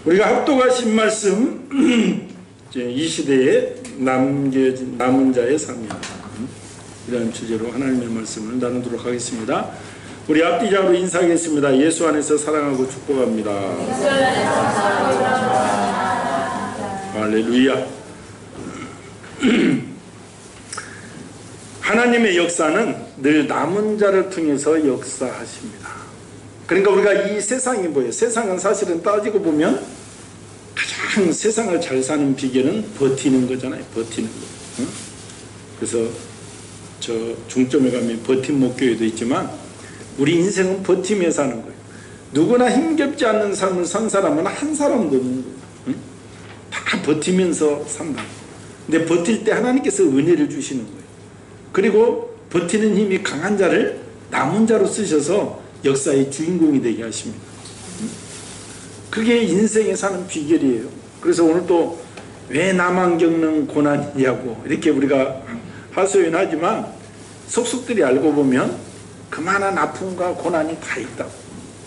우리가 합독하신 말씀 이 시대에 남은 자의 삶이다, 이런 주제로 하나님의 말씀을 나누도록 하겠습니다. 우리 앞뒤자로 인사하겠습니다. 예수 안에서 사랑하고 축복합니다. 할렐루야. 하나님의 역사는 늘 남은 자를 통해서 역사하십니다. 그러니까 우리가 이 세상이 뭐예요? 세상은 사실은 따지고 보면 가장 세상을 잘 사는 비결은 버티는 거잖아요. 버티는 거. 응? 그래서 저 중점에 가면 버팀 목교회도 있지만 우리 인생은 버티며 사는 거예요. 누구나 힘겹지 않는 삶을 산 사람은 한 사람도 없는 거예요. 응? 다 버티면서 산다. 근데 버틸 때 하나님께서 은혜를 주시는 거예요. 그리고 버티는 힘이 강한 자를 남은 자로 쓰셔서 역사의 주인공이 되게 하십니다. 그게 인생에 사는 비결이에요. 그래서 오늘 또 왜 나만 겪는 고난이냐고 이렇게 우리가 하소연하지만 속속들이 알고 보면 그만한 아픔과 고난이 다 있다고.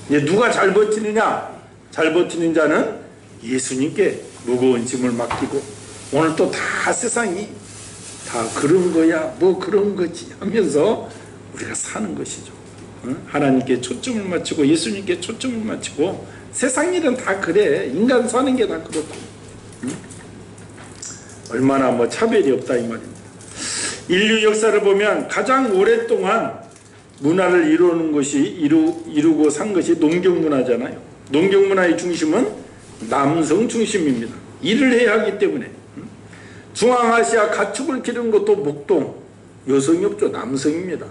이제 누가 잘 버티느냐? 잘 버티는 자는 예수님께 무거운 짐을 맡기고, 오늘 또 다 세상이 다 그런 거야 뭐 그런 거지 하면서 우리가 사는 것이죠. 하나님께 초점을 맞추고 예수님께 초점을 맞추고. 세상 일은 다 그래. 인간 사는 게 다 그렇고. 얼마나 뭐 차별이 없다 이 말입니다. 인류 역사를 보면 가장 오랫동안 문화를 이루고 산 것이 농경문화잖아요. 농경문화의 중심은 남성 중심입니다. 일을 해야 하기 때문에. 중앙아시아 가축을 기르는 것도 목동, 여성이 없죠. 남성입니다.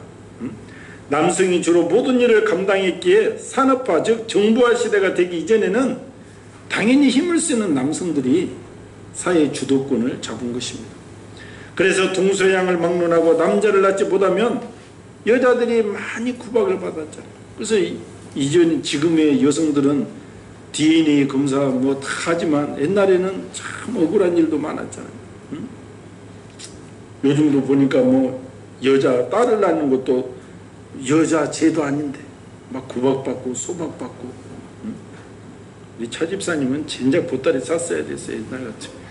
남성이 주로 모든 일을 감당했기에 산업화, 즉 정부화 시대가 되기 이전에는 당연히 힘을 쓰는 남성들이 사회 주도권을 잡은 것입니다. 그래서 동서양을 막론하고 남자를 낳지 못하면 여자들이 많이 구박을 받았잖아요. 그래서 지금의 여성들은 DNA 검사 뭐 다 하지만 옛날에는 참 억울한 일도 많았잖아요. 요즘도 보니까 뭐 여자 딸을 낳는 것도 여자 죄도 아닌데 막 구박받고 소박받고. 우리 차 집사님은 진작 보따리 쌌어야 됐어요, 옛날 같으면.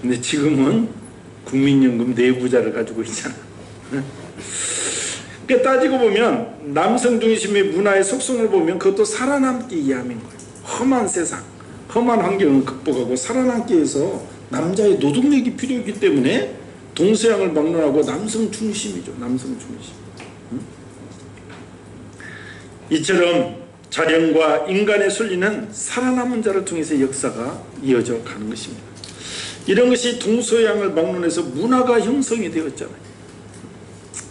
근데 지금은 국민연금 내부자를 가지고 있잖아. 그러니까 따지고 보면 남성 중심의 문화의 속성을 보면 그것도 살아남기 위함인 거예요. 험한 세상, 험한 환경을 극복하고 살아남기 위해서 남자의 노동력이 필요했기 때문에 동서양을 막론하고 남성 중심이죠. 남성 중심. 이처럼 자연과 인간의 순리는 살아남은 자를 통해서 역사가 이어져 가는 것입니다. 이런 것이 동서양을 막론해서 문화가 형성이 되었잖아요.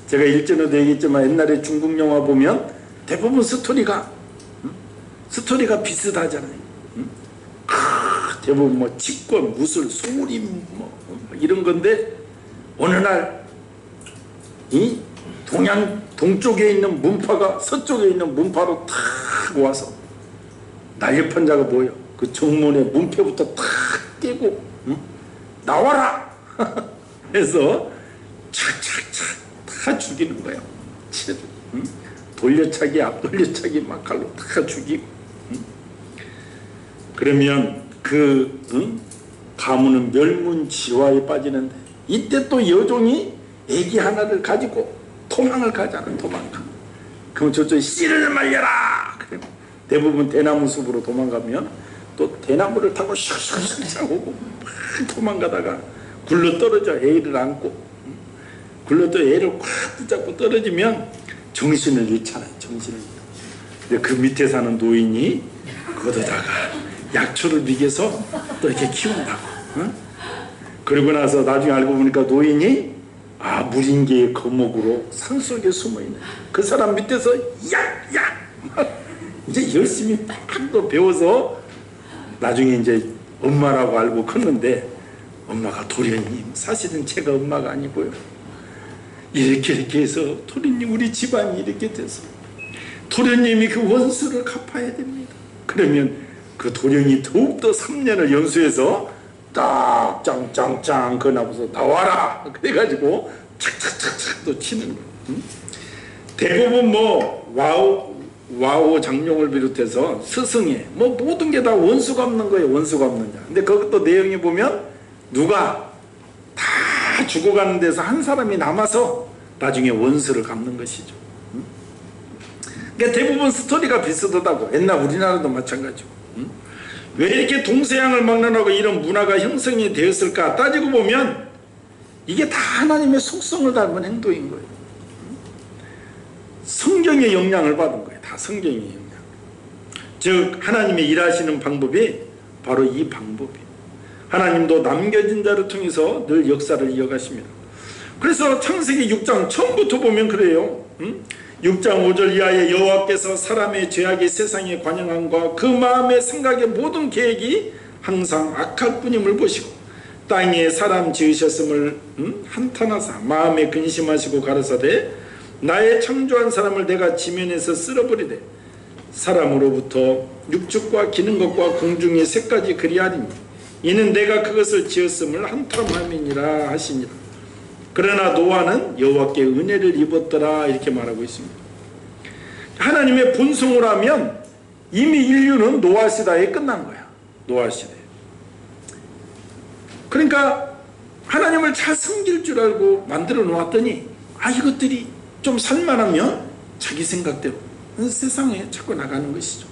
제가 일전에도 얘기했지만 옛날에 중국 영화 보면 대부분 스토리가 비슷하잖아요. 대부분 뭐 직권, 무술, 소림 뭐 이런 건데 어느 날 이 동쪽에 있는 문파가 서쪽에 있는 문파로 탁 와서 날렵한 자가 뭐예요? 그 정문의 문패부터 탁 깨고 나와라! 해서 착착착 다 죽이는 거예요. 돌려차기 앞돌려차기 막 칼로 다 죽이고. 그러면 가문은 멸문지화에 빠지는데 이때 또 여종이 애기 하나를 가지고 도망을 가잖아. 도망가. 그럼 저쪽에 씨를 말려라. 대부분 대나무 숲으로 도망가면 또 대나무를 타고 샥샥샥 오고 막 도망가다가 굴러 떨어져. 애를 안고 굴러 떨어져 애를 꽉 붙잡고 떨어지면 정신을 잃잖아요. 정신을. 근데 그 밑에 사는 노인이 거기다가 약초를 먹여서 또 이렇게 키운다고. 그러고 나서 나중에 알고 보니까 노인이 무린개의 거목으로 산속에 숨어있는 그 사람 밑에서 이제 열심히 또 배워서 나중에 이제 엄마라고 알고 컸는데 엄마가 도련님, 사실은 제가 엄마가 아니고요. 이렇게 해서 도련님 우리 집안이 이렇게 돼서 도련님이 그 원수를 갚아야 됩니다. 그러면 그 도련이 더욱더 3년을 연수해서 딱 짱짱짱 그나무서 나와라 그래가지고 착착착착 또 치는 거예요. 대부분 뭐 와우 장룡을 비롯해서 스승의 뭐 모든 게 다 원수가 없는 거예요. 원수가 없는 자. 근데 그것도 내용이 보면 누가 다 죽어가는 데서 한 사람이 남아서 나중에 원수를 갚는 것이죠. 그러니까 대부분 스토리가 비슷하다고. 옛날 우리나라도 마찬가지고. 왜 이렇게 동서양을 막론하고 이런 문화가 형성이 되었을까 따지고 보면 이게 다 하나님의 속성을 닮은 행동인 거예요. 성경의 영향을 받은 거예요. 다 성경의 영향. 즉 하나님의 일하시는 방법이 바로 이 방법이에요. 하나님도 남겨진 자를 통해서 늘 역사를 이어가십니다. 그래서 창세기 6장 처음부터 보면 그래요. 6장 5절 이하에 여호와께서 사람의 죄악이 세상에 관영함과 그 마음의 생각의 모든 계획이 항상 악할 뿐임을 보시고 땅에 사람 지으셨음을 한탄하사 마음에 근심하시고 가라사대 나의 창조한 사람을 내가 지면에서 쓸어버리되 사람으로부터 육축과 기는 것과 공중의 새까지 그리하리니 이는 내가 그것을 지었음을 한탄함이니라 하시니라. 그러나 노아는 여호와께 은혜를 입었더라 이렇게 말하고 있습니다. 하나님의 본성으로 하면 이미 인류는 노아 시대에 끝난 거야. 노아 시대. 그러니까 하나님을 잘 섬길 줄 알고 만들어 놓았더니 이것들이 좀 살만하면 자기 생각대로 세상에 자꾸 나가는 것이죠.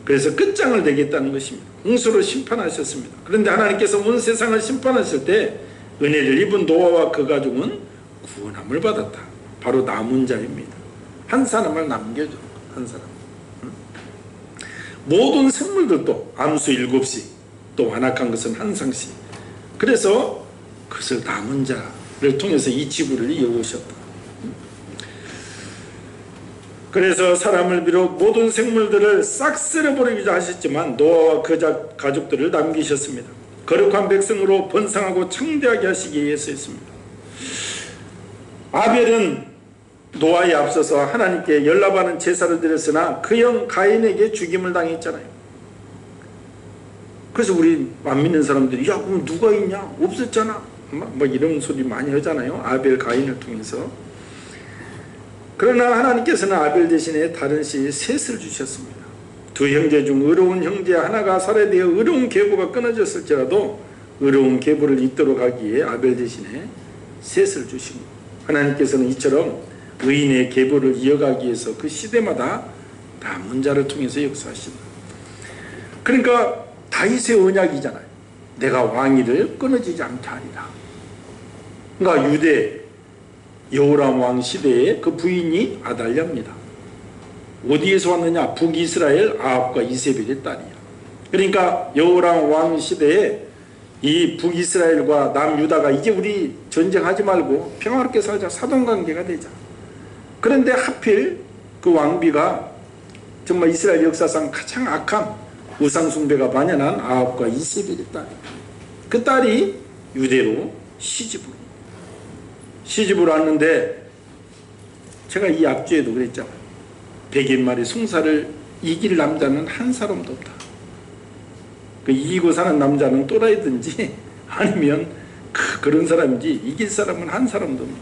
그래서 끝장을 내겠다는 것입니다. 홍수로 심판하셨습니다. 그런데 하나님께서 온 세상을 심판하실 때 은혜를 입은 노아와 그 가족은 구원함을 받았다. 바로 남은 자입니다. 한 사람을 남겨줘. 한 사람. 모든 생물들도 암수 7씩 또 완악한 것은 한 상씩. 그래서 그것을 남은 자를 통해서 이 지구를 이어오셨다. 그래서 사람을 비롯 모든 생물들을 싹 쓸어버리기도 하셨지만 노아와 그 가족들을 남기셨습니다. 거룩한 백성으로 번성하고 창대하게 하시기 위해서였습니다. 아벨은 노아에 앞서서 하나님께 연락하는 제사를 드렸으나 그 형 가인에게 죽임을 당했잖아요. 그래서 우리 안 믿는 사람들이 그럼 누가 있냐? 없었잖아. 뭐 이런 소리 많이 하잖아요. 아벨 가인을 통해서. 그러나 하나님께서는 아벨 대신에 다른 씨 셋을 주셨습니다. 두 형제 중 의로운 형제 하나가 살해되어 의로운 계보가 끊어졌을지라도 의로운 계보를 잇도록 하기에 아벨 대신에 셋을 주신 것. 하나님께서는 이처럼 의인의 계보를 이어가기 위해서 그 시대마다 남은 자를 통해서 역사하신다. 그러니까 다윗의 언약이잖아요. 내가 왕위를 끊어지지 않게 하리라. 그러니까 유대 여호람 왕 시대에 그 부인이 아달랴입니다. 어디에서 왔느냐? 북이스라엘 아합과 이세벨의 딸이야. 그러니까 여호람 왕 시대에 이 북이스라엘과 남유다가 이제 우리 전쟁하지 말고 평화롭게 살자, 사돈관계가 되자. 그런데 하필 그 왕비가 정말 이스라엘 역사상 가장 악한 우상숭배가 만연한 아합과 이세벨의 딸이야. 그 딸이 유대로 시집으로 왔는데 제가 이 앞주에도 그랬잖아요. 100인마리 숭사를 이길 남자는 한 사람도 없다. 그 이기고 사는 남자는 또라이든지 아니면 그런 사람인지 이길 사람은 한 사람도 없다.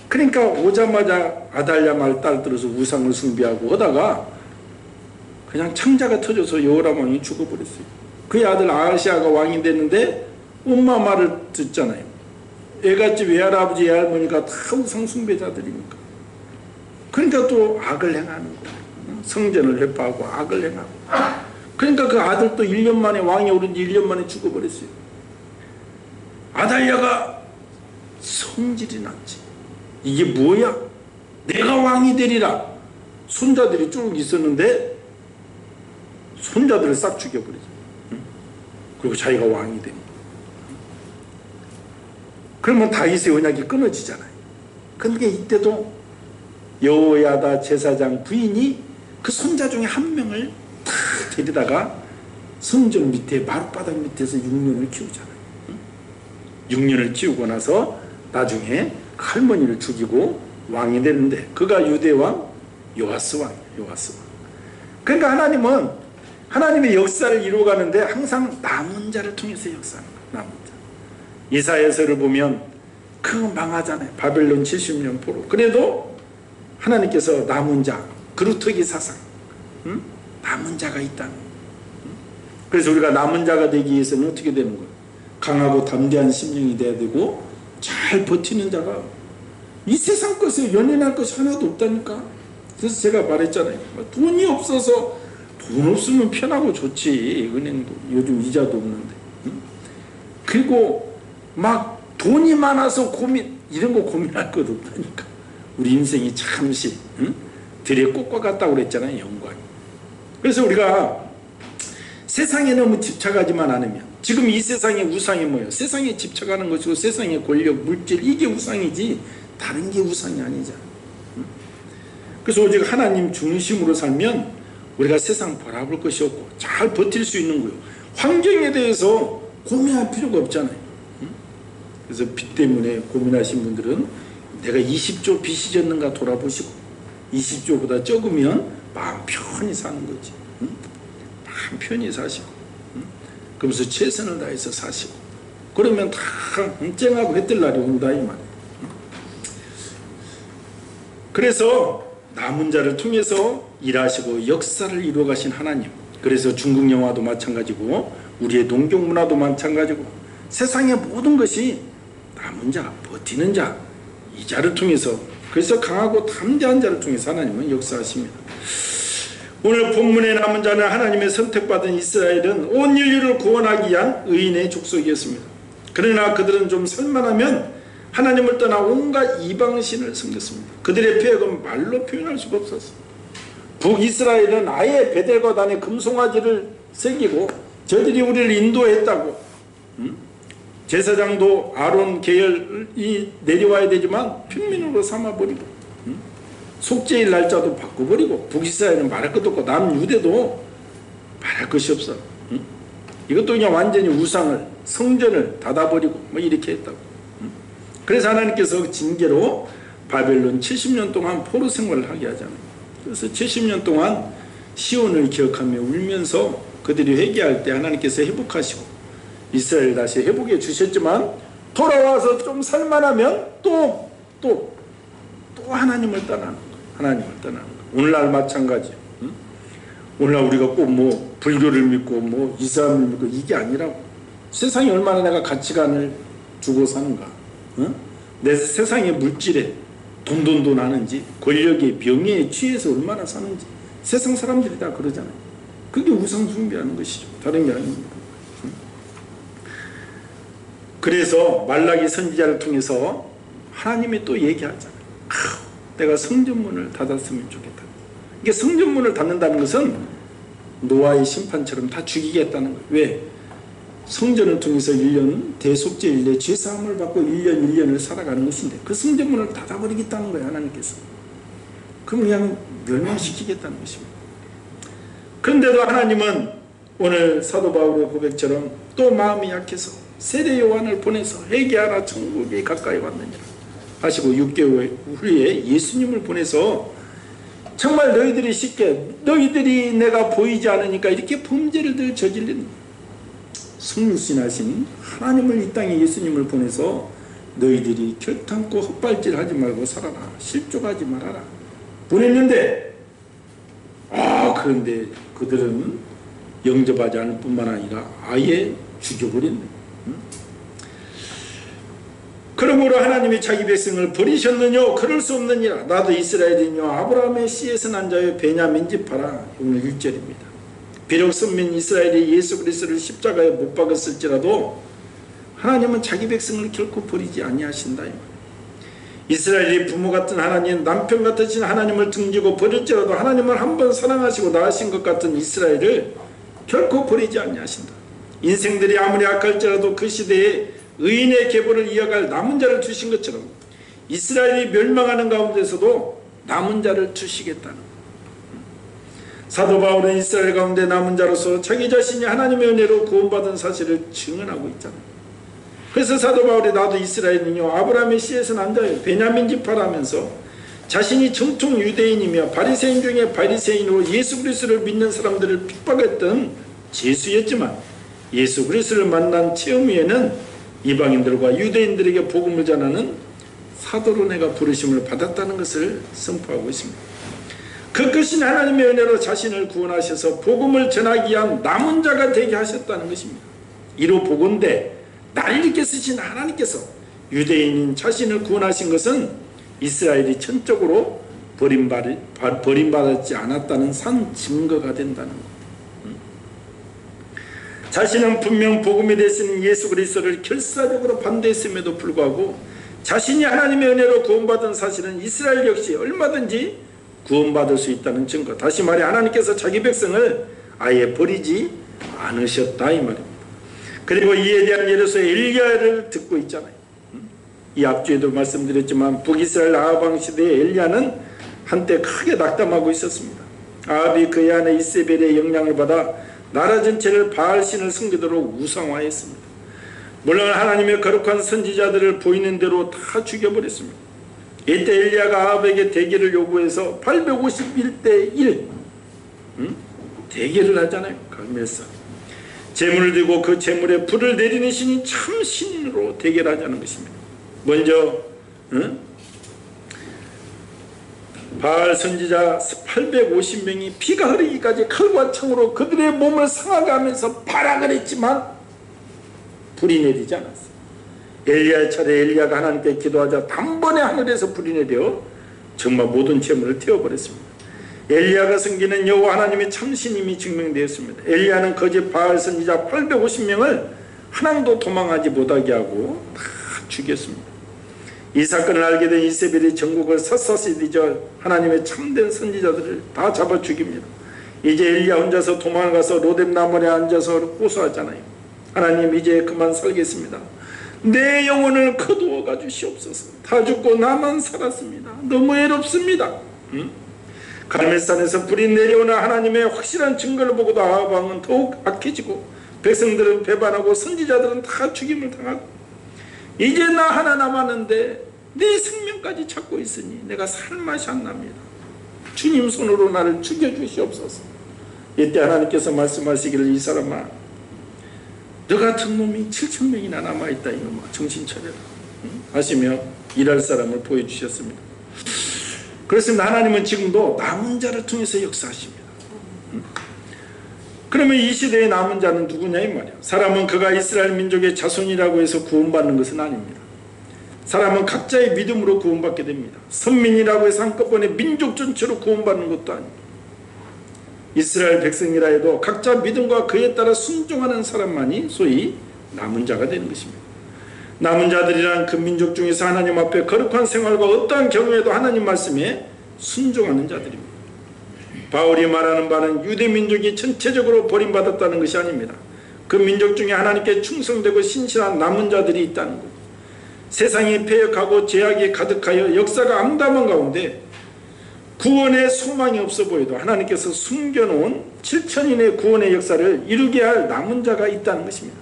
그러니까 오자마자 아달랴 말 딸 들어서 우상을 숭배하고 하다가 그냥 창자가 터져서 여호람 왕이 죽어버렸어요. 그의 아들 아하시아가 왕이 됐는데 엄마 말을 듣잖아요. 애갓집 외할아버지 외할머니가 다 우상 숭배자들이니까. 그러니까 또 악을 행하는 거예요. 성전을 회파하고 악을 행하고. 그러니까 그 아들도 1년 만에 왕이 오른 지 1년 만에 죽어버렸어요. 아달랴가 성질이 났지. 이게 뭐야? 내가 왕이 되리라. 손자들이 쭉 있었는데 손자들을 싹 죽여버리죠. 그리고 자기가 왕이 됩니다. 그러면 다윗의 언약이 끊어지잖아요. 그런데 이때도 여호야다 제사장 부인이 그 손자 중에 한 명을 다 데리다가 성전 밑에 마룻바닥 밑에서 6년을 키우잖아요. 6년을 키우고 나서 나중에 할머니를 죽이고 왕이 되는데 그가 유대왕 요아스 왕이에요. 요아스 왕. 그러니까 하나님은 하나님의 역사를 이루어가는데 항상 남은 자를 통해서 역사하는 거예요. 남은 자. 이사야서를 보면 그거 망하잖아요. 바벨론 70년 포로. 그래도 하나님께서 남은 자, 그루터기 사상, 남은 자가 있다. 그래서 우리가 남은 자가 되기 위해서는 어떻게 되는 거예요? 강하고 담대한 심령이 돼야 되고 잘 버티는 자가, 이 세상 것에 연연할 것이 하나도 없다니까. 그래서 제가 말했잖아요. 돈이 없어서, 돈 없으면 편하고 좋지. 은행도 요즘 이자도 없는데. 그리고 막 돈이 많아서 고민, 이런 거 고민할 것 없다니까. 우리 인생이 잠시 들에 꽃과 같다고 그랬잖아요. 영광이. 그래서 우리가 세상에 너무 집착하지만 않으면, 지금 이 세상의 우상이 뭐예요? 세상에 집착하는 것이고 세상의 권력, 물질, 이게 우상이지 다른 게 우상이 아니잖아. 그래서 오직 하나님 중심으로 살면 우리가 세상 바라볼 것이 없고 잘 버틸 수 있는 거예요. 환경에 대해서 고민할 필요가 없잖아요. 그래서 빚 때문에 고민하신 분들은 내가 20조 빚이 졌는가 돌아보시고, 20조보다 적으면 마음 편히 사는 거지. 마음 편히 사시고, 그러면서 최선을 다해서 사시고, 그러면 다 쨍하고 해뜰 날이 온다 이 말이에요. 그래서 남은 자를 통해서 일하시고 역사를 이루어 가신 하나님, 그래서 중국 영화도 마찬가지고 우리의 농경 문화도 마찬가지고 세상의 모든 것이 남은 자, 버티는 자, 이 자를 통해서, 그래서 강하고 담대한 자를 통해서 하나님은 역사하십니다. 오늘 본문의 남은 자는 하나님의 선택받은 이스라엘은 온 인류를 구원하기 위한 의인의 족속이었습니다. 그러나 그들은 좀 살만하면 하나님을 떠나 온갖 이방신을 섬겼습니다. 그들의 죄악은 말로 표현할 수가 없었습니다. 북이스라엘은 아예 베델과 단에 금송아지를 새기고 저들이 우리를 인도했다고, 제사장도 아론 계열이 내려와야 되지만 평민으로 삼아버리고, 속죄일 날짜도 바꿔버리고, 북이스라엘은 말할 것도 없고 남유대도 말할 것이 없어. 이것도 그냥 완전히 우상을, 성전을 닫아버리고 뭐 이렇게 했다고. 그래서 하나님께서 징계로 바벨론 70년 동안 포로 생활을 하게 하잖아요. 그래서 70년 동안 시온을 기억하며 울면서 그들이 회개할 때 하나님께서 회복하시고 이스라엘 다시 회복해 주셨지만, 돌아와서 좀 살만하면 또 하나님을 떠나는 거예요. 하나님을 떠나는 거예요. 오늘날 마찬가지예요. 오늘날 우리가 꼭 뭐 불교를 믿고 뭐 이슬람을 믿고 이게 아니라고. 세상에 얼마나 내가 가치관을 주고 사는가, 내 세상의 물질에 돈 하는지, 권력의 명예에 취해서 얼마나 사는지, 세상 사람들이 다 그러잖아요. 그게 우상 숭배하는 것이죠. 다른 게 아닙니다. 그래서 말라기 선지자를 통해서 하나님이 또 얘기하잖아요. 내가 성전문을 닫았으면 좋겠다. 이게 성전문을 닫는다는 것은 노아의 심판처럼 다 죽이겠다는 거예요. 왜? 성전을 통해서 1년 대속죄일 내 죄사함을 받고 1년 1년을 살아가는 것인데 그 성전문을 닫아버리겠다는 거예요. 하나님께서. 그럼 그냥 멸망시키겠다는 것입니다. 그런데도 하나님은 오늘 사도 바울의 고백처럼 또 마음이 약해서 세례 요한을 보내서 회개하라, 천국이 가까이 왔느니라 하시고 6개월 후에 예수님을 보내서 정말 너희들이 쉽게, 너희들이 내가 보이지 않으니까 이렇게 범죄를 늘 저질리는, 성육신하신 하나님을 이 땅에 예수님을 보내서 너희들이 결탄코 헛발질하지 말고 살아라, 실족하지 말아라 보냈는데, 그런데 그들은 영접하지 않을 뿐만 아니라 아예 죽여버렸네. 그러므로 하나님이 자기 백성을 버리셨느냐? 그럴 수 없느니라. 나도 이스라엘이뇨 아브라함의 씨에서 난 자여 베냐민 지파라. 오늘 1절입니다. 비록 선민 이스라엘이 예수 그리스도를 십자가에 못 박았을지라도 하나님은 자기 백성을 결코 버리지 아니하신다. 이스라엘이 부모 같은 하나님, 남편 같으신 하나님을 등지고 버릴지라도 하나님을 한번 사랑하시고 낳으신 것 같은 이스라엘을 결코 버리지 아니하신다. 인생들이 아무리 악할지라도 그 시대에 의인의 계보를 이어갈 남은 자를 주신 것처럼 이스라엘이 멸망하는 가운데서도 남은 자를 주시겠다는, 사도 바울은 이스라엘 가운데 남은 자로서 자기 자신이 하나님의 은혜로 구원받은 사실을 증언하고 있잖아요. 그래서 사도 바울이 나도 이스라엘이요 아브라함의 씨에서 난 자요 베냐민 지파라면서 자신이 정통 유대인이며 바리새인 중에 바리새인으로 예수 그리스도를 믿는 사람들을 핍박했던 제수였지만 예수 그리스도를 만난 체험 후에는 이방인들과 유대인들에게 복음을 전하는 사도로 내가 부르심을 받았다는 것을 선포하고 있습니다. 그 크신 하나님의 은혜로 자신을 구원하셔서 복음을 전하기 위한 남은 자가 되게 하셨다는 것입니다. 이로 보건대 나를 이렇게 쓰신 하나님께서 유대인인 자신을 구원하신 것은 이스라엘이 전적으로 버림받았지 않았다는 산 증거가 된다는 것. 자신은 분명 복음에 대해서는 예수 그리스도를 결사적으로 반대했음에도 불구하고 자신이 하나님의 은혜로 구원받은 사실은 이스라엘 역시 얼마든지 구원받을 수 있다는 증거. 다시 말해 하나님께서 자기 백성을 아예 버리지 않으셨다 이 말입니다. 그리고 이에 대한 예로서 엘리야를 듣고 있잖아요. 이 앞주에도 말씀드렸지만 북이스라엘 아합 왕 시대의 엘리야는 한때 크게 낙담하고 있었습니다. 아합이 그의 아내 이세벨의 영향을 받아 나라 전체를 바알신을 섬기도록 우상화했습니다. 물론 하나님의 거룩한 선지자들을 보이는 대로 다 죽여버렸습니다. 이때 엘리야가 아합에게 대결을 요구해서 851대 1 대결을 하잖아요. 갈멜사 재물을 들고 그 재물에 불을 내리는 신이 참 신으로 대결하자는 것입니다. 먼저 바알 선지자 850명이 피가 흐르기까지 칼과 창으로 그들의 몸을 상하게 하면서 발악을 했지만 불이 내리지 않았어요. 엘리야의 차례 엘리야가 하나님께 기도하자 단번에 하늘에서 불이 내려 정말 모든 재물을 태워버렸습니다. 엘리야가 섬기는 여호와 하나님의 참신임이 증명되었습니다. 엘리야는 거짓 바알 선지자 850명을 하나도 도망하지 못하게 하고 다 죽였습니다. 이 사건을 알게 된 이세벨이 전국을 샅샅이 뒤져 하나님의 참된 선지자들을 다 잡아 죽입니다. 이제 엘리야 혼자서 도망가서 로뎀 나무에 앉아서 호소하잖아요. 하나님 이제 그만 살겠습니다. 내 영혼을 거두어 주시옵소서. 다 죽고 나만 살았습니다. 너무 외롭습니다. 갈멜산에서 불이 내려오는 하나님의 확실한 증거를 보고도 아합 왕은 더욱 악해지고 백성들은 배반하고 선지자들은 다 죽임을 당하고 이제 나 하나 남았는데 내 생명까지 찾고 있으니 내가 살 맛이 안 납니다. 주님 손으로 나를 죽여주시옵소서. 이때 하나님께서 말씀하시기를 이 사람아 너 같은 놈이 7,000명이나 남아있다 이놈아 정신 차려라 하시며 일할 사람을 보여주셨습니다. 그렇습니다. 하나님은 지금도 남은 자를 통해서 역사하십니다. 그러면 이 시대의 남은 자는 누구냐 이 말이야. 사람은 그가 이스라엘 민족의 자손이라고 해서 구원받는 것은 아닙니다. 사람은 각자의 믿음으로 구원받게 됩니다. 선민이라고 해서 한꺼번에 민족 전체로 구원받는 것도 아닙니다. 이스라엘 백성이라 해도 각자 믿음과 그에 따라 순종하는 사람만이 소위 남은 자가 되는 것입니다. 남은 자들이란 그 민족 중에서 하나님 앞에 거룩한 생활과 어떠한 경우에도 하나님 말씀에 순종하는 자들입니다. 바울이 말하는 바는 유대 민족이 전체적으로 버림받았다는 것이 아닙니다. 그 민족 중에 하나님께 충성되고 신실한 남은 자들이 있다는 것. 세상이 패역하고 죄악이 가득하여 역사가 암담한 가운데 구원의 소망이 없어 보여도 하나님께서 숨겨놓은 7,000인의 구원의 역사를 이루게 할 남은 자가 있다는 것입니다.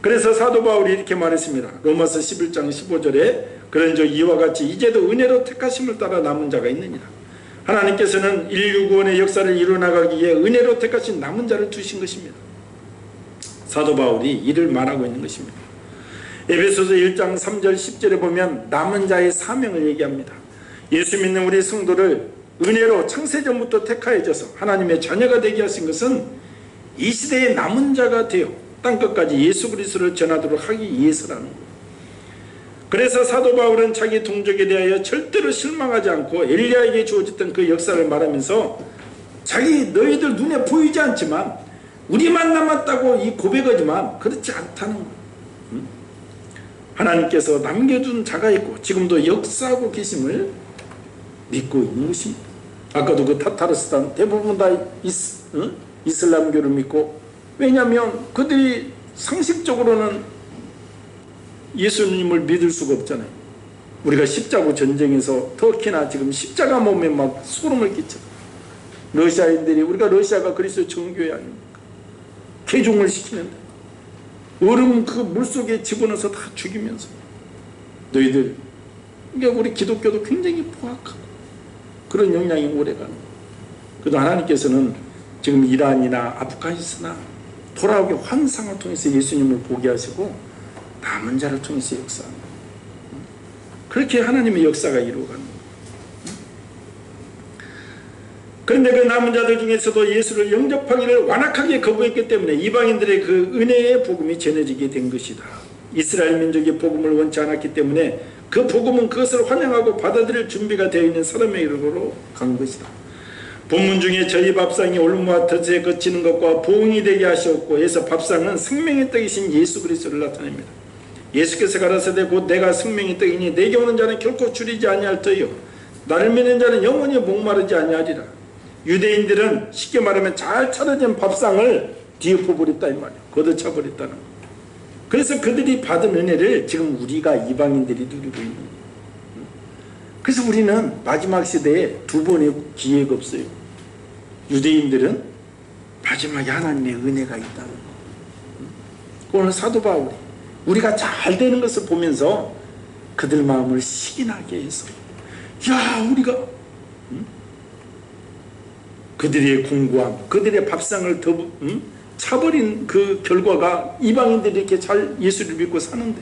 그래서 사도 바울이 이렇게 말했습니다. 로마서 11장 15절에 그런즉 이와 같이 이제도 은혜로 택하심을 따라 남은 자가 있느니라. 하나님께서는 인류 구원의 역사를 이루어나가기에 은혜로 택하신 남은 자를 두신 것입니다. 사도 바울이 이를 말하고 있는 것입니다. 에베소서 1장 3절 10절에 보면 남은 자의 사명을 얘기합니다. 예수 믿는 우리 성도를 은혜로 창세전부터 택하여져서 하나님의 자녀가 되게 하신 것은 이 시대의 남은 자가 되어 땅끝까지 예수 그리스도를 전하도록 하기 위해서라는 거예요. 그래서 사도 바울은 자기 동족에 대하여 절대로 실망하지 않고 엘리야에게 주어졌던 그 역사를 말하면서 자기 너희들 눈에 보이지 않지만 우리만 남았다고 이 고백하지만 그렇지 않다는 거예요. 하나님께서 남겨둔 자가 있고 지금도 역사하고 계심을 믿고 있는 것입니다. 아까도 그 타타르스탄 대부분 다 이슬람교를 믿고, 왜냐하면 그들이 상식적으로는 예수님을 믿을 수가 없잖아요. 우리가 십자가 전쟁에서 터키나 지금 십자가 몸에 막 소름을 끼쳐. 러시아인들이 우리가 러시아가 그리스도 정교회 아닙니까? 개종을 시키는데 얼음 그 물속에 집어넣어서 다 죽이면서 너희들, 그러니까 우리 기독교도 굉장히 포악하고 그런 영향이 오래가는 거예요. 그래도 하나님께서는 지금 이란이나 아프가니스탄 돌아오게 환상을 통해서 예수님을 보게 하시고 남은 자를 통해서 역사합니다. 그렇게 하나님의 역사가 이루어가는 거예요. 그런데 그 남은 자들 중에서도 예수를 영접하기를 완악하게 거부했기 때문에 이방인들의 그 은혜의 복음이 전해지게 된 것이다. 이스라엘 민족이 복음을 원치 않았기 때문에 그 복음은 그것을 환영하고 받아들일 준비가 되어 있는 사람에게로 간 것이다. 본문 중에 저희 밥상이 올무와 덫에 거치는 것과 보응이 되게 하시었고 해서 밥상은 생명의 떡이신 예수 그리스도를 나타냅니다. 예수께서 가라사대 곧 내가 생명의 떡이니 내게 오는 자는 결코 줄이지 아니할 터이요 나를 믿는 자는 영원히 목마르지 아니하리라. 유대인들은 쉽게 말하면 잘 차려진 밥상을 뒤엎어버렸다 이 말이에요. 걷어차버렸다는 거예요. 그래서 그들이 받은 은혜를 지금 우리가 이방인들이 누리고 있는 거예요. 그래서 우리는 마지막 시대에 두 번의 기회가 없어요. 유대인들은 마지막에 하나님의 은혜가 있다는 거예요. 오늘 사도 바울이 우리가 잘 되는 것을 보면서 그들 마음을 시기나게 해서 야 우리가 그들의 공고함, 그들의 밥상을 차버린 그 결과가 이방인들이 이렇게 잘 예수를 믿고 사는데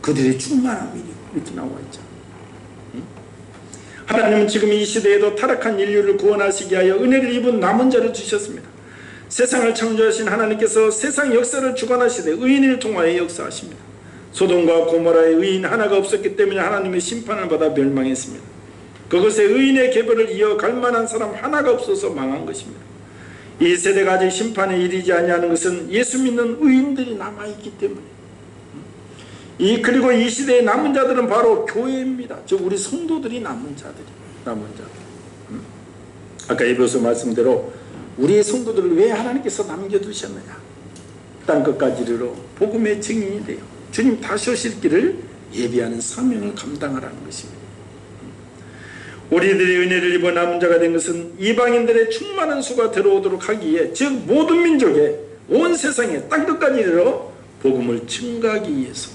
그들의 충만함이 이렇게 나와 있죠. 하나님은 지금 이 시대에도 타락한 인류를 구원하시기 위하여 은혜를 입은 남은 자를 주셨습니다. 세상을 창조하신 하나님께서 세상 역사를 주관하시되 의인을 통하여 역사하십니다. 소돔과 고모라의 의인 하나가 없었기 때문에 하나님의 심판을 받아 멸망했습니다. 그것에 의인의 계보를 이어갈 만한 사람 하나가 없어서 망한 것입니다. 이 세대가 아직 심판에 이르지 아니하는 것은 예수 믿는 의인들이 남아있기 때문에 그리고 이 시대의 남은 자들은 바로 교회입니다. 즉 우리 성도들이 남은 자들. 아까 에베소 말씀대로 우리의 성도들을 왜 하나님께서 남겨두셨느냐. 땅끝까지 이르러 복음의 증인이 돼요. 주님 다시 오실 길을 예비하는 사명을 감당하라는 것입니다. 우리들이 은혜를 입어 남은 자가 된 것은 이방인들의 충만한 수가 들어오도록 하기에 즉 모든 민족에 온 세상에 땅끝까지 이르러 복음을 증가하기 위해서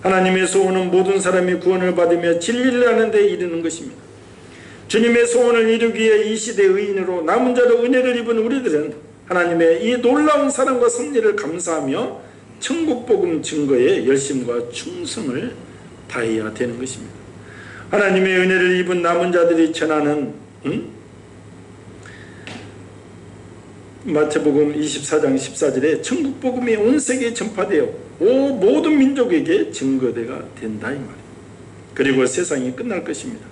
하나님의 소원은 모든 사람이 구원을 받으며 진리를 아는 데 이르는 것입니다. 주님의 소원을 이루기 위해 이 시대의 의인으로 남은 자로 은혜를 입은 우리들은 하나님의 이 놀라운 사랑과 섭리를 감사하며 천국 복음 증거에 열심과 충성을 다해야 되는 것입니다. 하나님의 은혜를 입은 남은 자들이 전하는 마태복음 24장 14절에 천국 복음이 온 세계에 전파되어 모든 민족에게 증거대가 된다 이 말이에요. 그리고 세상이 끝날 것입니다.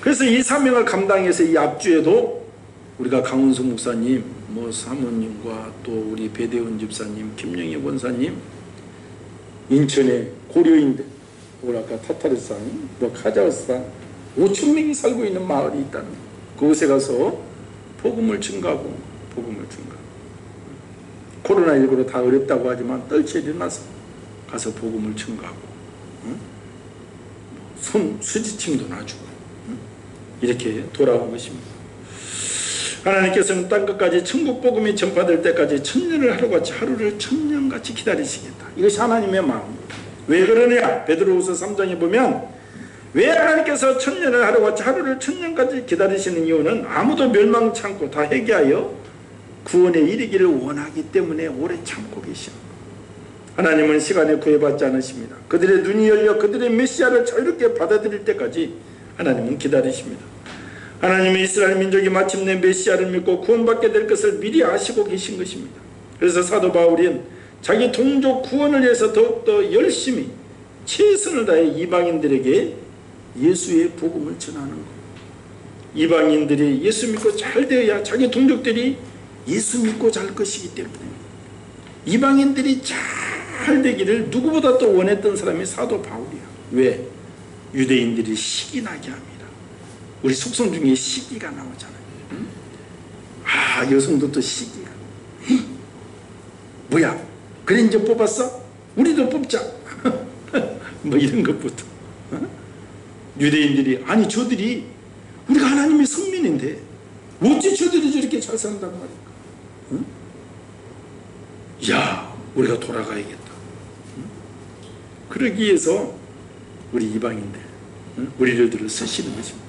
그래서 이 사명을 감당해서 이 앞주에도 우리가 강은수 목사님, 사모님과 또 우리 배대훈 집사님, 김영희 권사님, 인천의 고려인들, 아까 타타르산, 카자흐스탄 5,000명이 살고 있는 마을이 있다는 거예요. 그곳에 가서 복음을 증가하고 코로나19로 다 어렵다고 하지만 떨쳐 일어나서 가서 복음을 증가하고 수지침도 놔주고 이렇게 돌아온 것입니다. 하나님께서는 땅끝까지 천국 복음이 전파될 때까지 천년을 하루같이 하루를 천년같이 기다리시겠다. 이것이 하나님의 마음입니다. 왜 그러냐? 베드로후서 3장에 보면 왜 하나님께서 천년을 하루같이 하루를 천년까지 기다리시는 이유는 아무도 멸망치 않고 다 회개하여 구원에 이르기를 원하기 때문에 오래 참고 계십니다. 하나님은 시간에 구애받지 않으십니다. 그들의 눈이 열려 그들의 메시아를 자유롭게 받아들일 때까지 하나님은 기다리십니다. 하나님의 이스라엘 민족이 마침내 메시아를 믿고 구원받게 될 것을 미리 아시고 계신 것입니다. 그래서 사도 바울은 자기 동족 구원을 위해서 더욱더 열심히 최선을 다해 이방인들에게 예수의 복음을 전하는 것. 이방인들이 예수 믿고 잘 되어야 자기 동족들이 예수 믿고 잘 것이기 때문에 이방인들이 잘 되기를 누구보다 또 원했던 사람이 사도 바울이야. 왜? 유대인들이 시기나게 합니다. 우리 속성 중에 시기가 나오잖아요. 응? 여성도 또 시기야. 뭐야? 그래 이제 뽑았어? 우리도 뽑자. 이런 것부터. 유대인들이 아니 저들이 우리가 하나님의 선민인데 어째 저들이 저렇게 잘 산단 말일까? 응? 야 우리가 돌아가야겠다. 응? 그러기 위해서 우리 이방인들 우리를 들어 쓰시는 것입니다.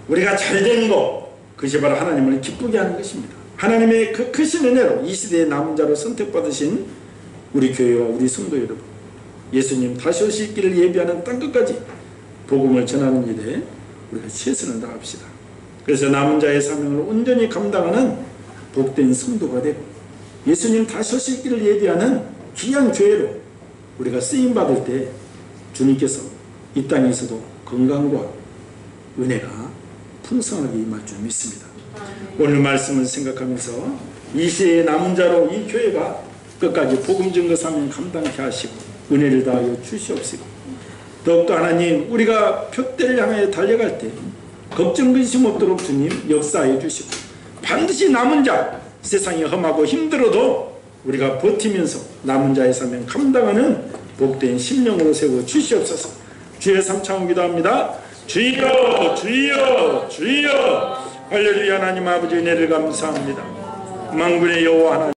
우리가 잘된 거 그것이 바로 하나님을 기쁘게 하는 것입니다. 하나님의 그 크신 은혜로 이 시대의 남은 자로 선택받으신 우리 교회와 우리 성도 여러분 예수님 다시 오실 길을 예비하는 땅끝까지 복음을 전하는 일에 우리가 최선을 다합시다. 그래서 남은 자의 사명을 온전히 감당하는 복된 성도가 되고 예수님 다시 오실 길을 예비하는 귀한 교회로 우리가 쓰임받을 때 주님께서 이 땅에서도 건강과 은혜가 풍성하게 임할 줄 믿습니다. 오늘 말씀을 생각하면서 이 시대의 남은 자로 이 교회가 끝까지 복음 증거 사명 감당케 하시고 은혜를 다하여 주시옵시고 더욱더 하나님 우리가 표대를 향해 달려갈 때 걱정 근심 없도록 주님 역사해 주시고 반드시 남은 자 세상이 험하고 힘들어도 우리가 버티면서 남은 자의 사명 감당하는 복된 심령으로 세워 주시옵소서. 주의 삼창을 기도합니다. 주여 주여 주여. 할렐루야. 하나님 아버지 은혜를 감사합니다. 만군의 여호와 하나님